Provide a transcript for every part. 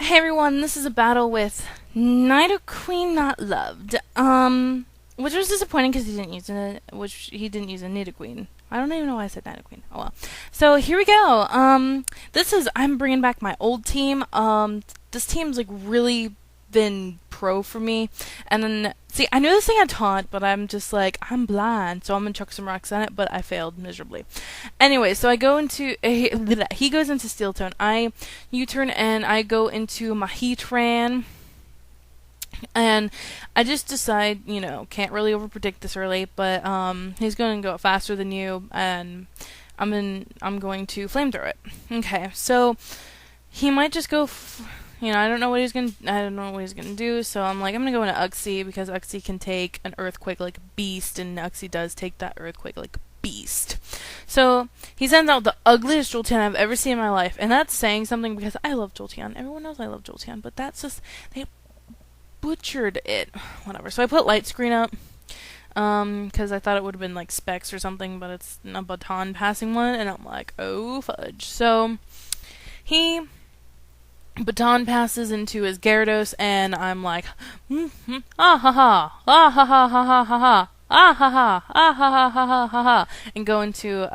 Hey everyone, this is a battle with nidoqueennotloved. Which was disappointing because he didn't use a nidoqueen. I don't even know why I said nidoqueen. Oh well. So here we go. I'm bringing back my old team. This team's like really been pro for me. And then, see, I knew this thing had taunt, but I'm just like, I'm blind, so I'm gonna chuck some rocks on it, but I failed miserably. Anyway, so I go into, he goes into Steel Tone, I U-turn, and I go into my Heatran, and I just decide, can't really overpredict this early, but, he's gonna go faster than you, and I'm going to flamethrow it. Okay, so, he might just go, I don't know what he's gonna do, so I'm gonna go into Uxie, because Uxie can take an Earthquake like a beast, and Uxie does take that Earthquake like a beast. So, he sends out the ugliest Jolteon I've ever seen in my life, and that's saying something because I love Jolteon. Everyone knows I love Jolteon, but that's just, they butchered it. Whatever. So I put Light Screen up, because I thought it would have been like Specs or something, but it's a baton passing one, and I'm like, oh fudge. So, he baton passes into his Gyarados, and I'm like, ah ha ha, ah ha ha ha ha ha ha, ah ha ha, ah ha ha ha ha ha ha, and go into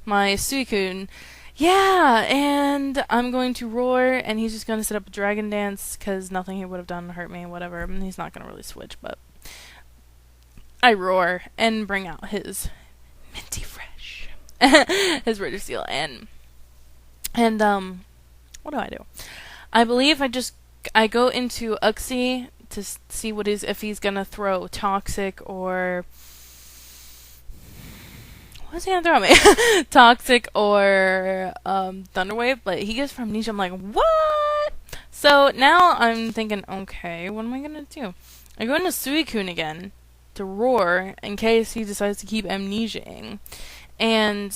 my Suicune. Yeah, and I'm going to roar, and he's just going to set up a Dragon Dance, because nothing he would have done hurt me, whatever. He's not going to really switch, but I roar and bring out his Minty Fresh, his Ritter Seal, and what do? I believe I go into Uxie to see if he's gonna throw Toxic or what's he gonna throw at me? Toxic or Thunder Wave, but he gets from Amnesia. I'm like, what? So now I'm thinking, okay, what am I gonna do? I go into Suicune again to roar in case he decides to keep amnesiaing, and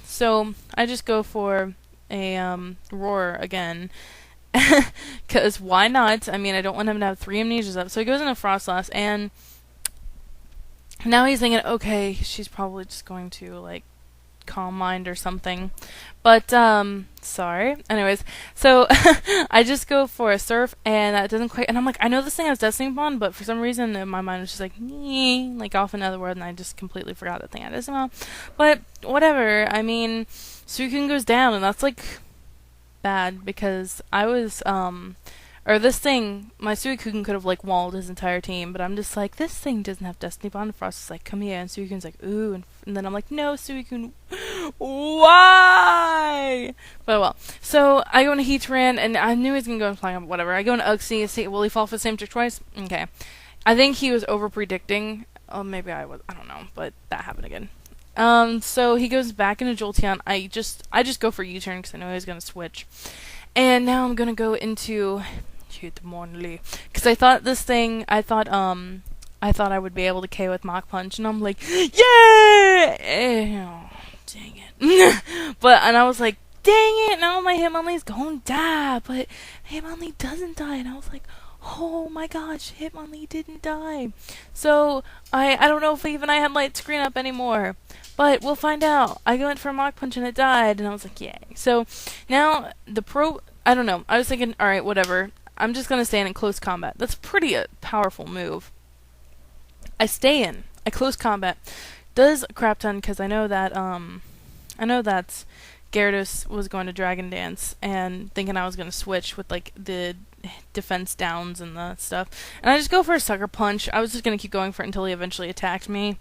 so I just go for a roar again, because why not? I mean, I don't want him to have 3 amnesias up. So he goes into Frostlass, and now he's thinking, okay, she's probably just going to like Calm Mind or something, but sorry. Anyways, so I just go for a Surf, and that doesn't quite, and I'm like, I know this thing has Destiny Bond, but for some reason in my mind was just like off another word, and I just completely forgot that thing had Destiny Bond. But whatever. I mean, Suicune goes down, and that's like bad because I was or this thing, my Suicune could have like walled his entire team, but I'm just like, this thing doesn't have Destiny Bond. Frost is like, come here, and Suicune's like, ooh, and then I'm like, no, Suicune, why? But well, so I go into Heatran, and I knew he was gonna go and flying up, whatever. I go into Uxie, and see, will he fall for the same trick twice? Okay, I think he was over predicting. Oh, maybe I was. I don't know, but that happened again. So he goes back into Jolteon. I just go for U-turn because I know he was gonna switch, and now I'm gonna go into Hitmonlee, because I thought I would be able to KO with Mach Punch, and I'm like, yeah! Oh, dang it. And I was like, dang it, now my Hitmonlee's gonna die, but Hitmonlee doesn't die, and I was like, oh my gosh, Hitmonlee didn't die. So, I don't know if even I had Light Screen up anymore, but we'll find out. I went for a Mach Punch and it died, and I was like, yay. So, now, I don't know, I was thinking, alright, whatever, I'm just gonna stay in close combat. That's pretty a powerful move. I stay in a close combat. Does a crap ton, because I know that Gyarados was going to Dragon Dance, and thinking I was gonna switch with like the defense downs and the stuff, and I just go for a Sucker Punch. I was just gonna keep going for it until he eventually attacked me,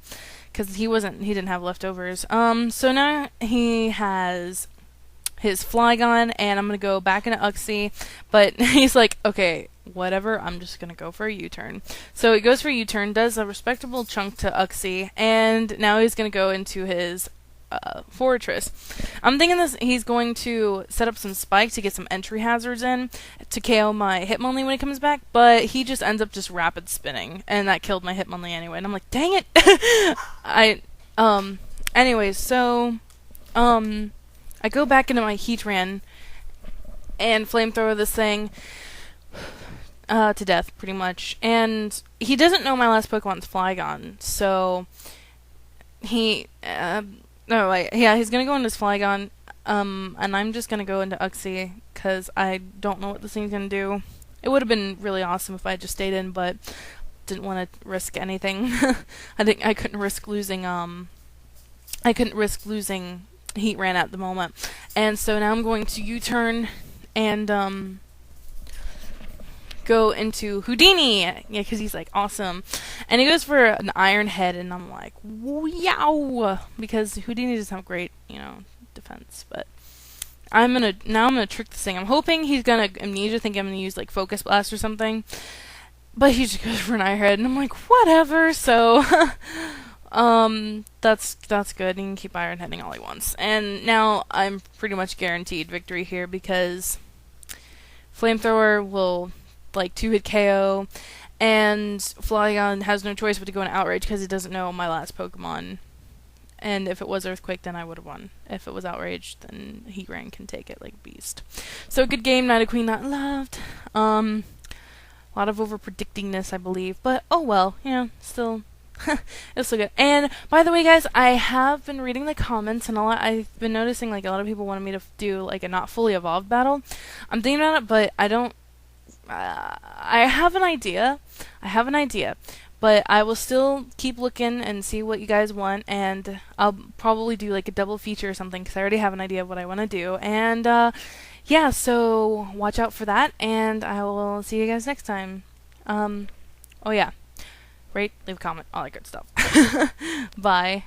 because he didn't have leftovers. So now he has his Flygon, and I'm gonna go back into Uxie, but he's like, okay, whatever, I'm just gonna go for a U-turn. So he goes for a U-turn, does a respectable chunk to Uxie, and now he's gonna go into his Fortress. I'm thinking he's going to set up some spike to get some entry hazards in to KO my Hitmonlee when he comes back, but he just ends up just rapid spinning, and that killed my Hitmonlee anyway, and I'm like, dang it! Anyways, so, I go back into my Heatran and flamethrower this thing to death, pretty much. And he doesn't know my last Pokemon's Flygon, so he's gonna go into his Flygon. And I'm just gonna go into Uxie because I don't know what this thing's gonna do. It would have been really awesome if I just stayed in, but didn't want to risk anything. I couldn't risk losing. I couldn't risk losing Heat Ran at the moment, and so now I'm going to U-turn and go into Houdini. Yeah, because he's like awesome, and he goes for an Iron Head, and I'm like, wow, because Houdini doesn't have great, defense, but I'm gonna trick this thing. I'm hoping he's gonna amnesia, think I'm gonna use like Focus Blast or something, but he just goes for an Iron Head, and I'm like, whatever. So, that's good. He can keep Iron Heading all he wants, and now I'm pretty much guaranteed victory here because Flamethrower will like 2-hit KO, and Flygon has no choice but to go in Outrage because he doesn't know my last Pokemon. And if it was Earthquake, then I would have won. If it was Outrage, then Heatran can take it like Beast. So good game, nidoqueennotloved. A lot of over-predictingness, I believe. But, oh well, still, it's still good. And, by the way, guys, I have been reading the comments, and I've been noticing, like, a lot of people wanted me to do, like, a not fully evolved battle. I'm thinking about it, but I don't, I have an idea. But I will still keep looking and see what you guys want, and I'll probably do like a double feature or something because I already have an idea of what I want to do. And yeah, so watch out for that, and I will see you guys next time. Oh yeah, rate, leave a comment, all that good stuff. Bye.